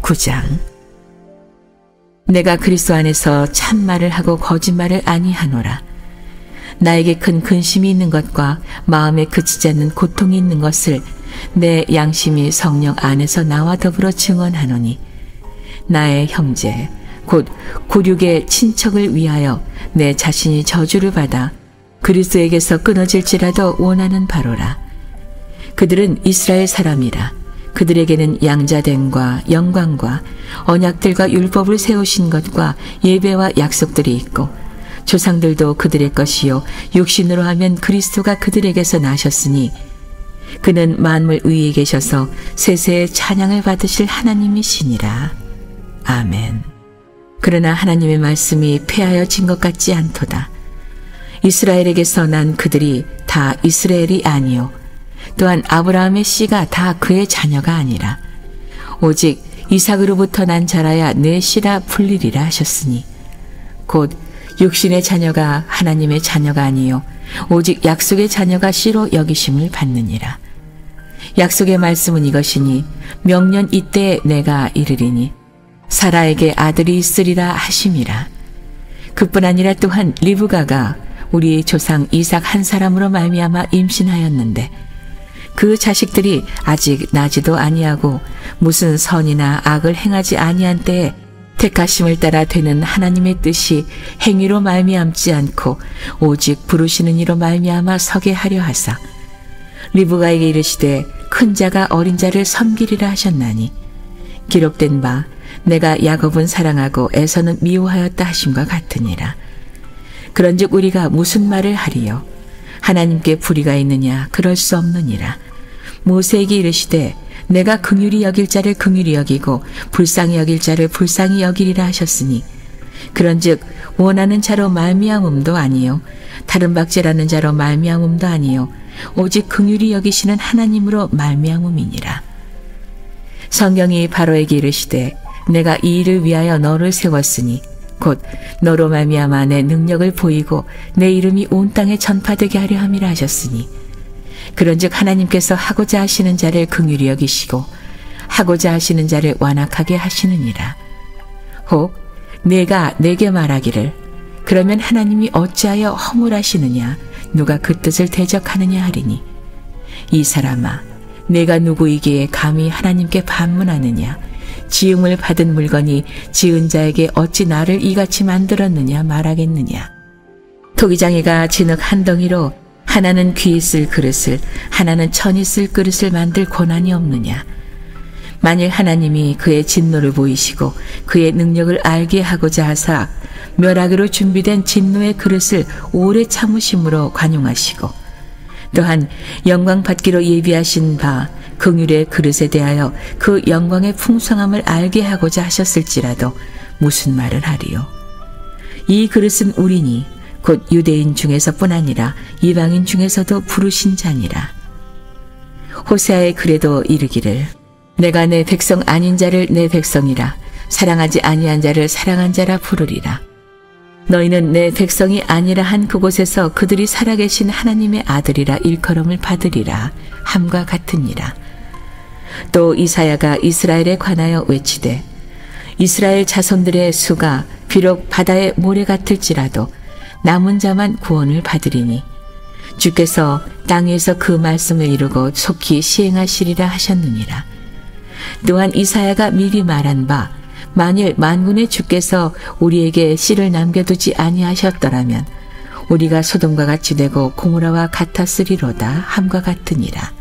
9장. 내가 그리스도 안에서 참말을 하고 거짓말을 아니하노라. 나에게 큰 근심이 있는 것과 마음에 그치지 않는 고통이 있는 것을 내 양심이 성령 안에서 나와 더불어 증언하노니, 나의 형제 곧 고륙의 친척을 위하여 내 자신이 저주를 받아 그리스도에게서 끊어질지라도 원하는 바로라. 그들은 이스라엘 사람이라. 그들에게는 양자됨과 영광과 언약들과 율법을 세우신 것과 예배와 약속들이 있고, 조상들도 그들의 것이요 육신으로 하면 그리스도가 그들에게서 나셨으니, 그는 만물 위에 계셔서 세세의 찬양을 받으실 하나님이시니라. 아멘. 그러나 하나님의 말씀이 폐하여진 것 같지 않도다. 이스라엘에게서 난 그들이 다 이스라엘이 아니요 또한 아브라함의 씨가 다 그의 자녀가 아니라 오직 이삭으로부터 난 자라야 내 씨라 불리리라 하셨으니, 곧 육신의 자녀가 하나님의 자녀가 아니요 오직 약속의 자녀가 씨로 여기심을 받느니라. 약속의 말씀은 이것이니, 명년 이때에 내가 이르리니 사라에게 아들이 있으리라 하심이라. 그뿐 아니라 또한 리브가가 우리 조상 이삭 한 사람으로 말미암아 임신하였는데, 그 자식들이 아직 나지도 아니하고 무슨 선이나 악을 행하지 아니한 때에 택하심을 따라 되는 하나님의 뜻이 행위로 말미암지 않고 오직 부르시는 이로 말미암아 서게 하려 하사, 리브가에게 이르시되 큰 자가 어린 자를 섬기리라 하셨나니, 기록된 바 내가 야곱은 사랑하고 에서는 미워하였다 하심과 같으니라. 그런즉 우리가 무슨 말을 하리요? 하나님께 불의가 있느냐? 그럴 수 없느니라. 모세에게 이르시되 내가 긍휼히 여길 자를 긍휼히 여기고 불쌍히 여길 자를 불쌍히 여기리라 하셨으니, 그런즉 원하는 자로 말미암음도 아니요 다른 박제라는 자로 말미암음도 아니요 오직 긍휼히 여기시는 하나님으로 말미암음이니라. 성경이 바로에게 이르시되 내가 이 일을 위하여 너를 세웠으니 곧 너로 말미암아 내 능력을 보이고 내 이름이 온 땅에 전파되게 하려 함이라 하셨으니, 그런즉 하나님께서 하고자 하시는 자를 긍휼히 여기시고 하고자 하시는 자를 완악하게 하시느니라. 혹 내가 내게 말하기를 그러면 하나님이 어찌하여 허물하시느냐, 누가 그 뜻을 대적하느냐 하리니, 이 사람아 내가 누구이기에 감히 하나님께 반문하느냐, 지음을 받은 물건이 지은 자에게 어찌 나를 이같이 만들었느냐 말하겠느냐. 토기장이가 진흙 한 덩이로 하나는 귀 있을 그릇을 하나는 천 있을 그릇을 만들 고난이 없느냐. 만일 하나님이 그의 진노를 보이시고 그의 능력을 알게 하고자 하사 멸하기로 준비된 진노의 그릇을 오래 참으심으로 관용하시고, 또한 영광 받기로 예비하신 바 긍휼의 그릇에 대하여 그 영광의 풍성함을 알게 하고자 하셨을지라도 무슨 말을 하리요? 이 그릇은 우리니 곧 유대인 중에서뿐 아니라 이방인 중에서도 부르신 자니라. 호세아의 글에도 이르기를 내가 내 백성 아닌 자를 내 백성이라 사랑하지 아니한 자를 사랑한 자라 부르리라. 너희는 내 백성이 아니라 한 그곳에서 그들이 살아계신 하나님의 아들이라 일컬음을 받으리라 함과 같으니라. 또 이사야가 이스라엘에 관하여 외치되 이스라엘 자손들의 수가 비록 바다의 모래 같을지라도 남은 자만 구원을 받으리니 주께서 땅 위에서 그 말씀을 이루고 속히 시행하시리라 하셨느니라. 또한 이사야가 미리 말한 바 만일 만군의 주께서 우리에게 씨를 남겨두지 아니하셨더라면 우리가 소돔과 같이 되고 고모라와 같았으리로다 함과 같으니라.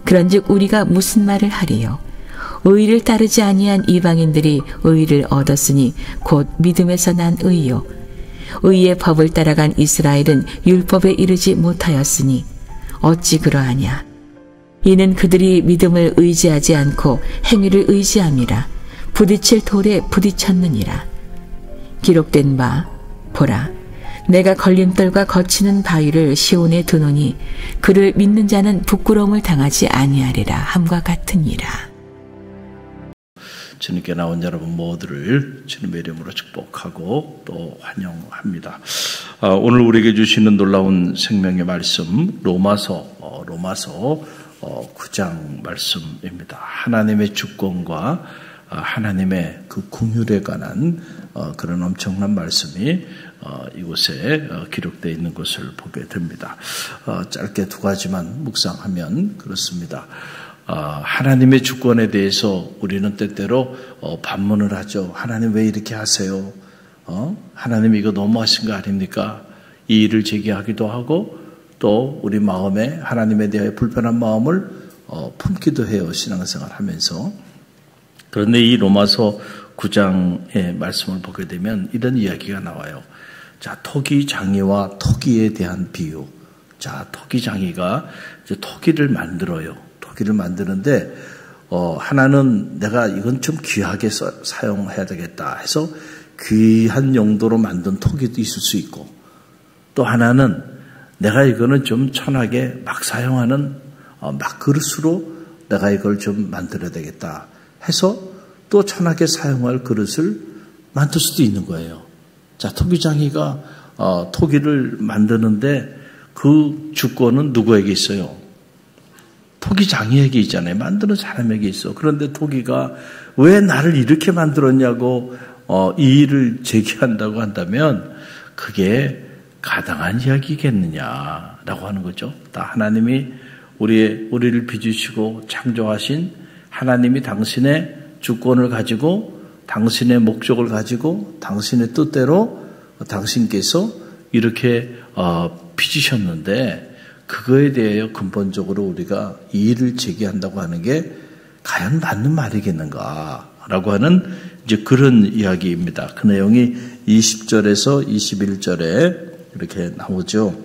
그런즉 우리가 무슨 말을 하리요? 의를 따르지 아니한 이방인들이 의를 얻었으니 곧 믿음에서 난 의요. 의의 법을 따라간 이스라엘은 율법에 이르지 못하였으니 어찌 그러하냐? 이는 그들이 믿음을 의지하지 않고 행위를 의지함이라 부딪힐 돌에 부딪혔느니라. 기록된 바 보라, 내가 걸림돌과 거치는 바위를 시온에 두노니 그를 믿는 자는 부끄러움을 당하지 아니하리라 함과 같으니라. 주님께 나온 여러분 모두를 주님의 이름으로 축복하고 또 환영합니다. 오늘 우리에게 주시는 놀라운 생명의 말씀 로마서 9장 말씀입니다. 하나님의 주권과 하나님의 그 긍휼에 관한 그런 엄청난 말씀이 이곳에 기록되어 있는 것을 보게 됩니다. 짧게 두 가지만 묵상하면 그렇습니다. 하나님의 주권에 대해서 우리는 때때로 반문을 하죠. 하나님 왜 이렇게 하세요? 하나님 이거 너무하신 거 아닙니까? 이 일을 제기하기도 하고 또 우리 마음에 하나님에 대해 불편한 마음을 품기도 해요. 신앙생활 하면서. 그런데 이 로마서 9장의 말씀을 보게 되면 이런 이야기가 나와요. 자, 토기장이와 토기에 대한 비유. 자, 토기장이가 이제 토기를 만들어요. 토기를 만드는데 하나는 내가 이건 좀 귀하게 사용해야 되겠다 해서 귀한 용도로 만든 토기도 있을 수 있고, 또 하나는 내가 이거는 좀 천하게 막 사용하는 막 그릇으로 내가 이걸 좀 만들어야 되겠다 해서 또 천하게 사용할 그릇을 만들 수도 있는 거예요. 자, 토기장이가 토기를 만드는데 그 주권은 누구에게 있어요? 토기장이에게 있잖아요. 만드는 사람에게 있어. 그런데 토기가 왜 나를 이렇게 만들었냐고 이 일을 제기한다고 한다면 그게 가당한 이야기겠느냐라고 하는 거죠. 다 하나님이 우리를 빚으시고 창조하신 하나님이 당신의 주권을 가지고 당신의 목적을 가지고 당신의 뜻대로 당신께서 이렇게 빚으셨는데 그거에 대해 근본적으로 우리가 이 일을 제기한다고 하는 게 과연 맞는 말이겠는가라고 하는 이제 그런 이야기입니다. 그 내용이 20절에서 21절에 이렇게 나오죠.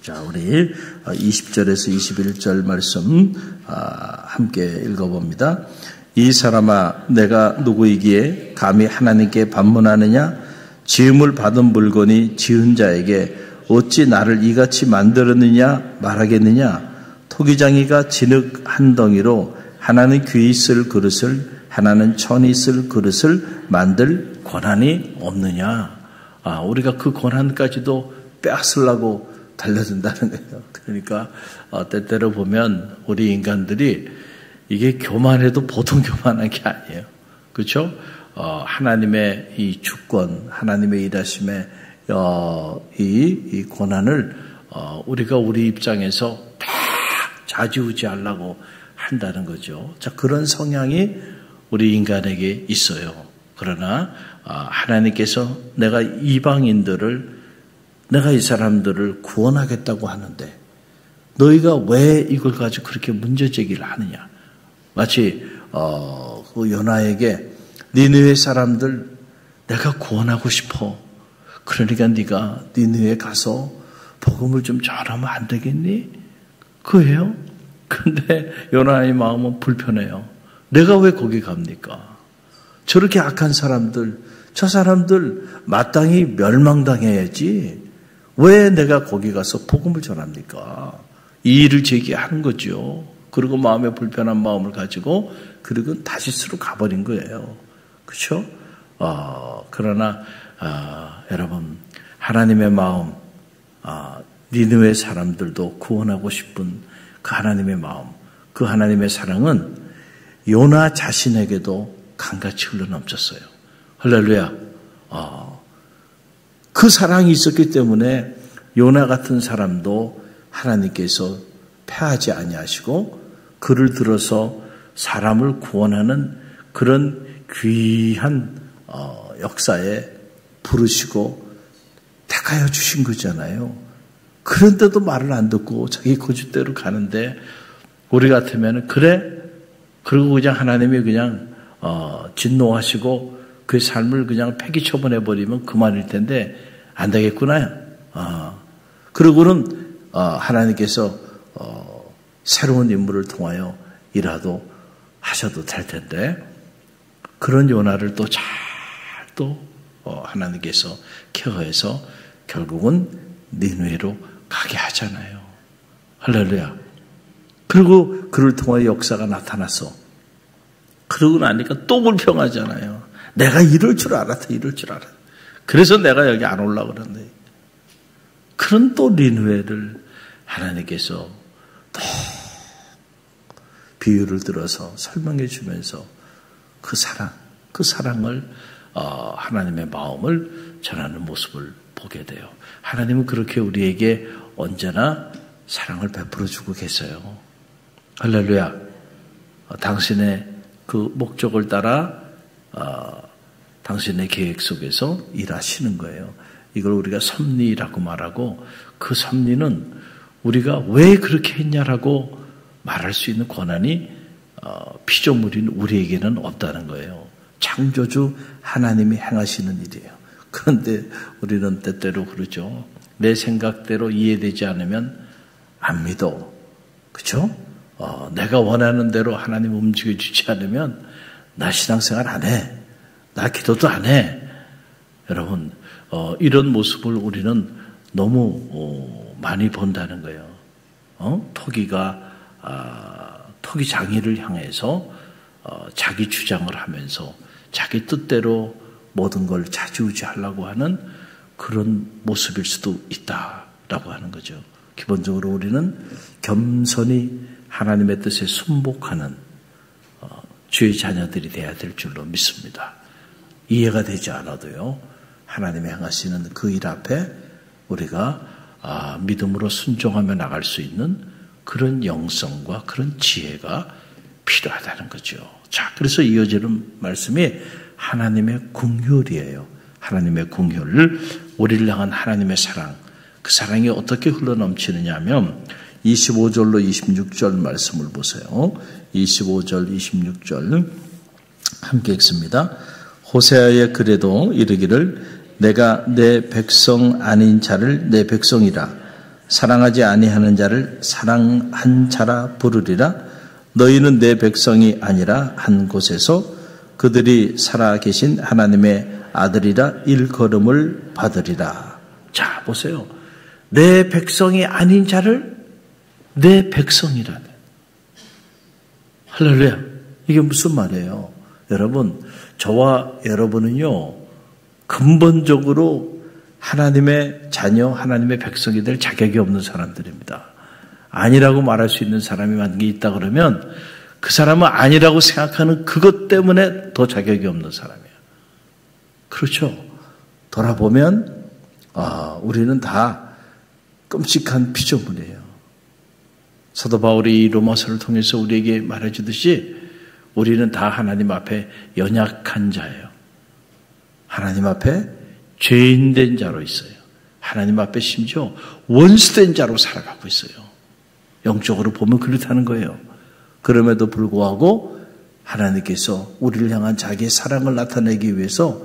자, 우리 20절에서 21절 말씀 함께 읽어봅니다. 이 사람아, 내가 누구이기에 감히 하나님께 반문하느냐? 지음을 받은 물건이 지은 자에게 어찌 나를 이같이 만들었느냐 말하겠느냐? 토기장이가 진흙 한 덩이로 하나는 귀 있을 그릇을 하나는 천이 있을 그릇을 만들 권한이 없느냐? 우리가 그 권한까지도 빼앗으려고 달려든다는 거예요. 그러니까 때때로 보면 우리 인간들이 이게 교만해도 보통 교만한 게 아니에요. 그렇죠? 하나님의 이 주권, 하나님의 일하심의 이 권한을 우리가 우리 입장에서 다 좌지우지하려고 한다는 거죠. 자, 그런 성향이 우리 인간에게 있어요. 그러나 하나님께서 내가 이방인들을, 내가 이 사람들을 구원하겠다고 하는데 너희가 왜 이걸 가지고 그렇게 문제제기를 하느냐? 마치 그 요나에게 니느웨 사람들 내가 구원하고 싶어. 그러니까 네가 니느웨 가서 복음을 좀 전하면 안 되겠니? 그래요? 근데 요나의 마음은 불편해요. 내가 왜 거기 갑니까? 저렇게 악한 사람들, 저 사람들 마땅히 멸망당해야지. 왜 내가 거기 가서 복음을 전합니까? 이 일을 제기하는 거죠. 그리고 마음에 불편한 마음을 가지고 그리고 다시스로 가버린 거예요. 그렇죠? 그러나 여러분, 하나님의 마음, 니느웨 사람들도 구원하고 싶은 그 하나님의 마음, 그 하나님의 사랑은 요나 자신에게도 강같이 흘러넘쳤어요. 할렐루야. 그 사랑이 있었기 때문에 요나 같은 사람도 하나님께서 패하지 아니하시고 그를 들어서 사람을 구원하는 그런 귀한 역사에 부르시고 택하여 주신 거잖아요. 그런데도 말을 안 듣고 자기 고집대로 가는데 우리 같으면 그래? 그리고 그냥 하나님이 그냥 진노하시고 그 삶을 그냥 폐기 처분해버리면 그만일 텐데 안 되겠구나. 그러고는 하나님께서 새로운 인물을 통하여 일하도 하셔도 될 텐데 그런 요나를 또 잘 하나님께서 케어해서 결국은 니느웨로 가게 하잖아요. 할렐루야. 그리고 그를 통하여 역사가 나타났어. 그러고 나니까 또 불평하잖아요. 내가 이럴 줄 알았다. 그래서 내가 여기 안 올라오는데 그런 또 린회를 하나님께서 또 비유를 들어서 설명해 주면서 그 사랑을 하나님의 마음을 전하는 모습을 보게 돼요. 하나님은 그렇게 우리에게 언제나 사랑을 베풀어 주고 계세요. 할렐루야. 당신의 그 목적을 따라 당신의 계획 속에서 일하시는 거예요. 이걸 우리가 섭리라고 말하고, 그 섭리는 우리가 왜 그렇게 했냐라고 말할 수 있는 권한이 피조물인 우리에게는 없다는 거예요. 창조주 하나님이 행하시는 일이에요. 그런데 우리는 때때로 그러죠. 내 생각대로 이해되지 않으면 안 믿어. 그렇죠? 내가 원하는 대로 하나님 움직여주지 않으면 나 신앙생활 안 해. 나 기도도 안 해. 여러분, 이런 모습을 우리는 너무 많이 본다는 거예요. 토기 장이를 향해서 자기 주장을 하면서 자기 뜻대로 모든 걸 좌지우지하려고 하는 그런 모습일 수도 있다라고 하는 거죠. 기본적으로 우리는 겸손히 하나님의 뜻에 순복하는 주의 자녀들이 되어야 될 줄로 믿습니다. 이해가 되지 않아도요, 하나님이 행하시는 그 일 앞에 우리가 믿음으로 순종하며 나갈 수 있는 그런 영성과 그런 지혜가 필요하다는 거죠. 자, 그래서 이어지는 말씀이 하나님의 긍휼이에요. 하나님의 긍휼을, 우리를 향한 하나님의 사랑, 그 사랑이 어떻게 흘러넘치느냐 하면 25절로 26절 말씀을 보세요. 25절, 26절 함께 읽습니다. 호세아의 글에도 이르기를 내가 내 백성 아닌 자를 내 백성이라, 사랑하지 아니하는 자를 사랑한 자라 부르리라. 너희는 내 백성이 아니라 한 곳에서 그들이 살아계신 하나님의 아들이라 일컬음을 받으리라. 자, 보세요. 내 백성이 아닌 자를 내 백성이라. 할렐루야. 이게 무슨 말이에요? 여러분, 저와 여러분은요, 근본적으로 하나님의 자녀, 하나님의 백성이 될 자격이 없는 사람들입니다. 아니라고 말할 수 있는 사람이 만든 게 있다 그러면 그 사람은 아니라고 생각하는 그것 때문에 더 자격이 없는 사람이에요. 그렇죠? 돌아보면 우리는 다 끔찍한 피조물이에요. 사도 바울이 이 로마서를 통해서 우리에게 말해주듯이 우리는 다 하나님 앞에 연약한 자예요. 하나님 앞에 죄인된 자로 있어요. 하나님 앞에 심지어 원수된 자로 살아가고 있어요. 영적으로 보면 그렇다는 거예요. 그럼에도 불구하고 하나님께서 우리를 향한 자기의 사랑을 나타내기 위해서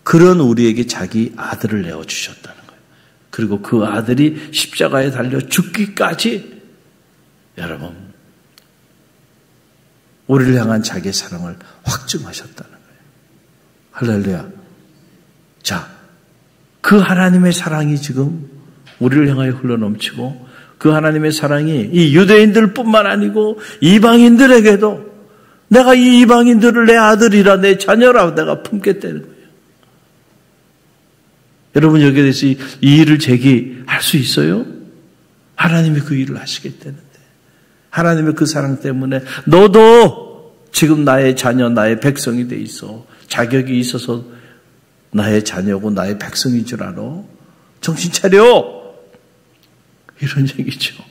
그런 우리에게 자기 아들을 내어주셨다는 거예요. 그리고 그 아들이 십자가에 달려 죽기까지 여러분 우리를 향한 자기의 사랑을 확증하셨다는 거예요. 할렐루야. 자, 그 하나님의 사랑이 지금 우리를 향하여 흘러넘치고 그 하나님의 사랑이 이 유대인들뿐만 아니고 이방인들에게도 내가 이 이방인들을 내 아들이라 내 자녀라 내가 품겠다는 거예요. 여러분 여기에 대해서 이 일을 제기할 수 있어요? 하나님이 그 일을 하시겠다는데 하나님의 그 사랑 때문에 너도 지금 나의 자녀 나의 백성이 돼 있어. 자격이 있어서 나의 자녀고 나의 백성인 줄 알아? 정신 차려! 이런 얘기죠.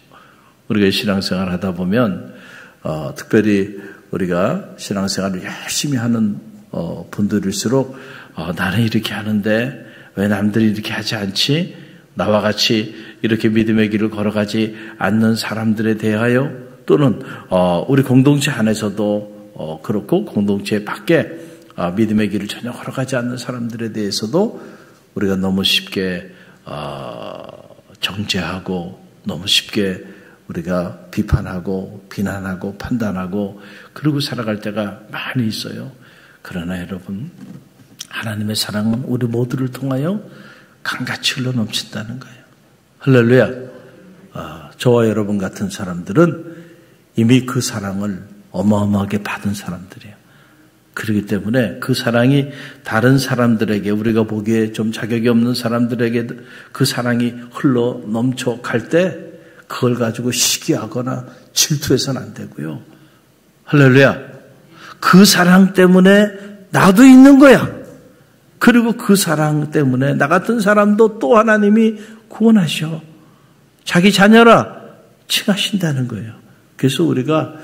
우리가 신앙생활 하다 보면 특별히 우리가 신앙생활을 열심히 하는 분들일수록 나는 이렇게 하는데 왜 남들이 이렇게 하지 않지? 나와 같이 이렇게 믿음의 길을 걸어가지 않는 사람들에 대하여 또는 우리 공동체 안에서도 그렇고 공동체 밖에 믿음의 길을 전혀 걸어가지 않는 사람들에 대해서도 우리가 너무 쉽게 정죄하고 너무 쉽게 우리가 비판하고 비난하고 판단하고 그러고 살아갈 때가 많이 있어요. 그러나 여러분 하나님의 사랑은 우리 모두를 통하여 강같이 흘러넘친다는 거예요. 할렐루야. 저와 여러분 같은 사람들은 이미 그 사랑을 어마어마하게 받은 사람들이에요. 그렇기 때문에 그 사랑이 다른 사람들에게, 우리가 보기에 좀 자격이 없는 사람들에게 그 사랑이 흘러 넘쳐 갈 때 그걸 가지고 시기하거나 질투해서는 안 되고요. 할렐루야. 그 사랑 때문에 나도 있는 거야. 그리고 그 사랑 때문에 나 같은 사람도 또 하나님이 구원하셔. 자기 자녀라 칭하신다는 거예요. 그래서 우리가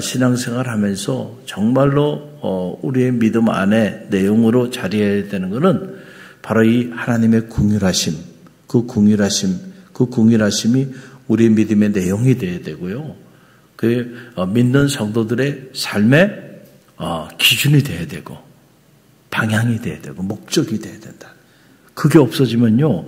신앙생활 하면서 정말로 우리의 믿음 안에 내용으로 자리해야 되는 것은 바로 이 하나님의 궁휼하심, 그 궁휼하심이 우리의 믿음의 내용이 되어야 되고요. 그 믿는 성도들의 삶의 기준이 되어야 되고 방향이 되어야 되고 목적이 되어야 된다. 그게 없어지면요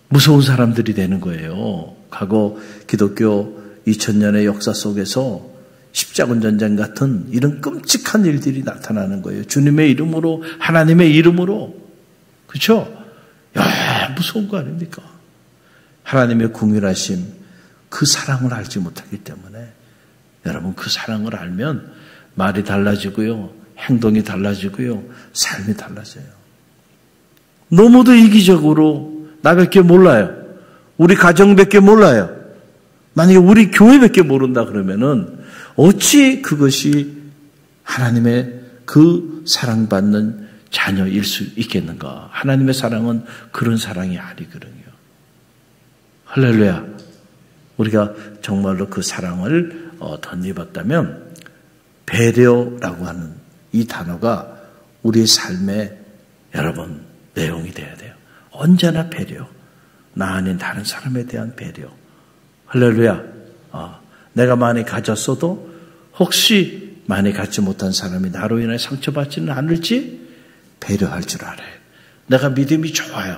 무서운 사람들이 되는 거예요. 과거 기독교 2000년의 역사 속에서 십자군 전쟁 같은 이런 끔찍한 일들이 나타나는 거예요. 주님의 이름으로, 하나님의 이름으로. 그렇죠? 야, 무서운 거 아닙니까? 하나님의 궁휼하심, 그 사랑을 알지 못하기 때문에 여러분 그 사랑을 알면 말이 달라지고요. 행동이 달라지고요. 삶이 달라져요. 너무도 이기적으로 나밖에 몰라요. 우리 가정밖에 몰라요. 만약에 우리 교회밖에 모른다 그러면은 어찌 그것이 하나님의 그 사랑받는 자녀일 수 있겠는가? 하나님의 사랑은 그런 사랑이 아니거든요. 할렐루야. 우리가 정말로 그 사랑을 덧입었다면 배려라고 하는 이 단어가 우리의 삶의 여러분 내용이 돼야 돼요. 언제나 배려. 나 아닌 다른 사람에 대한 배려. 할렐루야. 내가 많이 가졌어도 혹시 많이 갖지 못한 사람이 나로 인해 상처받지는 않을지 배려할 줄 알아요. 내가 믿음이 좋아요.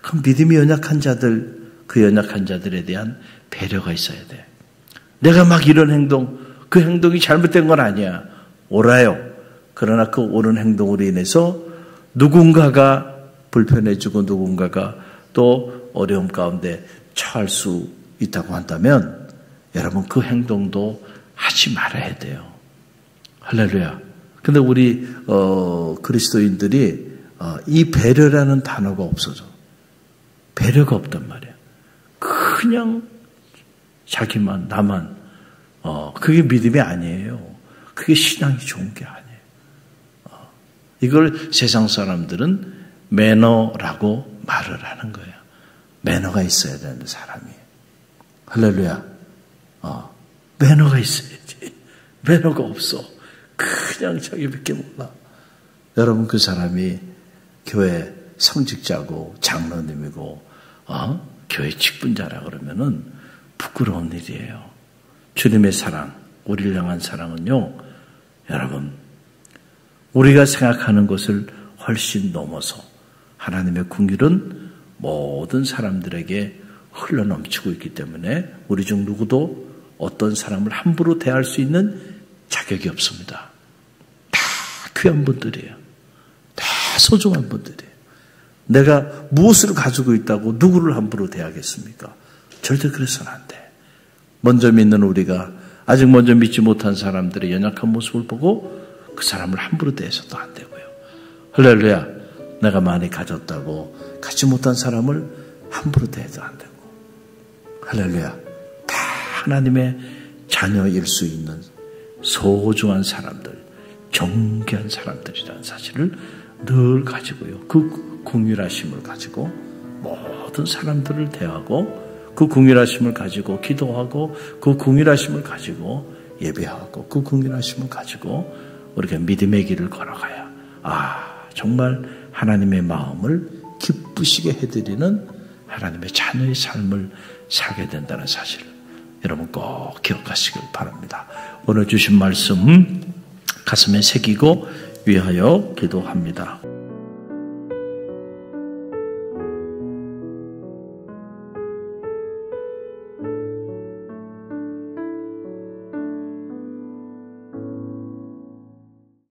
그럼 믿음이 연약한 자들, 그 연약한 자들에 대한 배려가 있어야 돼. 내가 막 이런 행동, 그 행동이 잘못된 건 아니야. 옳아요. 그러나 그 옳은 행동으로 인해서 누군가가 불편해지고 누군가가 또 어려움 가운데 처할 수 있다고 한다면 여러분 그 행동도 하지 말아야 돼요. 할렐루야. 근데 우리 그리스도인들이 이 배려라는 단어가 없어져. 배려가 없단 말이야. 그냥 자기만 나만 그게 믿음이 아니에요. 그게 신앙이 좋은 게 아니에요. 이걸 세상 사람들은 매너라고 말을 하는 거예요. 매너가 있어야 되는데 사람이. 할렐루야. 매너가 있어야지. 매너가 없어. 그냥 자기밖에 몰라. 여러분 그 사람이 교회 성직자고 장로님이고 교회 직분자라 그러면은 부끄러운 일이에요. 주님의 사랑, 우리를 향한 사랑은요. 여러분 우리가 생각하는 것을 훨씬 넘어서 하나님의 궁휼은 모든 사람들에게 흘러넘치고 있기 때문에 우리 중 누구도 어떤 사람을 함부로 대할 수 있는 자격이 없습니다. 다 귀한 분들이에요. 다 소중한 분들이에요. 내가 무엇을 가지고 있다고 누구를 함부로 대하겠습니까? 절대 그래서는 안 돼. 먼저 믿는 우리가 아직 먼저 믿지 못한 사람들의 연약한 모습을 보고 그 사람을 함부로 대해서도 안 되고요. 할렐루야. 내가 많이 가졌다고 갖지 못한 사람을 함부로 대해도 안 되고. 할렐루야. 다 하나님의 자녀일 수 있는 소중한 사람들, 존귀한 사람들이라는 사실을 늘 가지고요. 그 궁휼하심을 가지고 모든 사람들을 대하고 그 궁휼하심을 가지고 기도하고 그 궁휼하심을 가지고 예배하고 그 궁휼하심을 가지고 우리가 믿음의 길을 걸어가야 정말 하나님의 마음을 기쁘시게 해드리는 하나님의 자녀의 삶을 살게 된다는 사실을 여러분 꼭 기억하시길 바랍니다. 오늘 주신 말씀 가슴에 새기고 위하여 기도합니다.